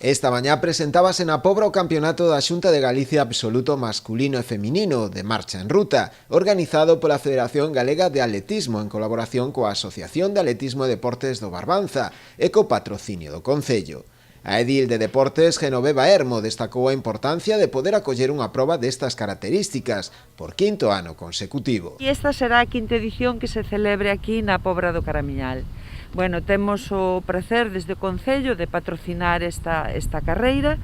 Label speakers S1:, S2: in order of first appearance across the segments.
S1: Esta mañá presentábase na Pobra o Campeonato da Xunta de Galicia absoluto masculino e feminino de marcha en ruta, organizado pola Federación Galega de Atletismo en colaboración coa Asociación de Atletismo e Deportes do Barbanza e co patrocinio do Concello. A edil de Deportes, Genoveva Hermo, destacou a importancia de poder acoller unha proba destas características por quinto ano consecutivo.
S2: E esta será a quinta edición que se celebre aquí na Pobra do Caramiñal. Bueno, temos o prazer desde o Concello de patrocinar esta carreira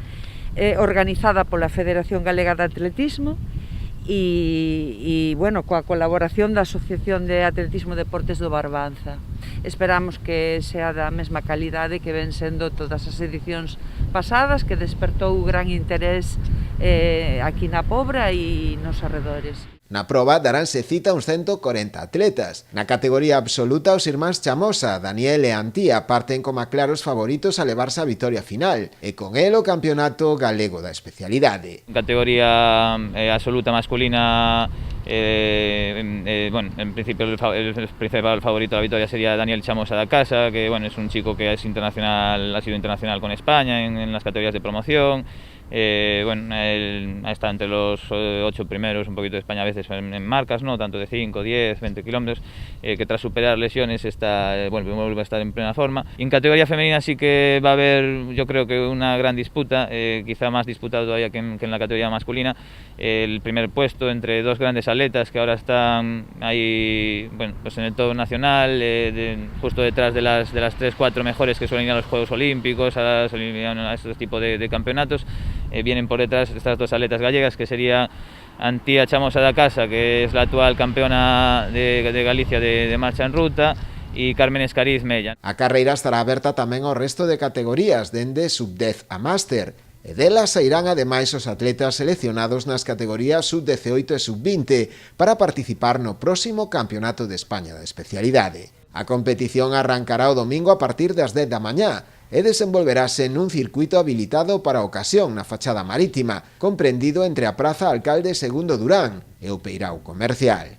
S2: organizada pola Federación Galega de Atletismo e bueno, coa colaboración da Asociación de Atletismo e Deportes do Barbanza. Esperamos que sea da mesma calidade que ven sendo todas as edicións pasadas, que despertou gran interés aquí na Pobra e nos arredores.
S1: Na proba daranse cita uns 140 atletas. Na categoría absoluta, os irmáns Chamosa, Daniel e Antía parten como claros favoritos a levarse a vitoria final, e con el o Campeonato Galego da Especialidade.
S3: Categoría absoluta masculina, bueno, en principio el principal favorito a la victoria sería Daniel Chamosa da Casa, que bueno, es un chico que es internacional, ha sido internacional con España en las categorías de promoción. Bueno, él está entre los 8 primeros, un poquito de España a veces en marcas, ¿no? Tanto de 5, 10, 20 kilómetros, que tras superar lesiones vuelve a estar en plena forma. Y en categoría femenina sí que va a haber, yo creo que una gran disputa, quizá más disputado todavía que en la categoría masculina, el primer puesto entre dos grandes atletas que ahora están ahí, bueno, pues en el top nacional, justo detrás de las 3-4 mejores que suelen ir a los Juegos Olímpicos, a este tipo de campeonatos. Vienen por detrás estas dos atletas gallegas, que sería Antía Chamosa da Casa, que es la actual campeona de Galicia de marcha en ruta, e Carmen Escariz Mella.
S1: A carreira estará aberta tamén ao resto de categorías, dende sub-10 a máster, e delas sairán ademais os atletas seleccionados nas categorías sub-18 e sub-20 para participar no próximo Campeonato de España da Especialidade. A competición arrancará o domingo a partir das 10 da mañá, e desenvolverase nun circuito habilitado para a ocasión na fachada marítima, comprendido entre a Praza Alcalde Segundo Durán e o Peirao Comercial.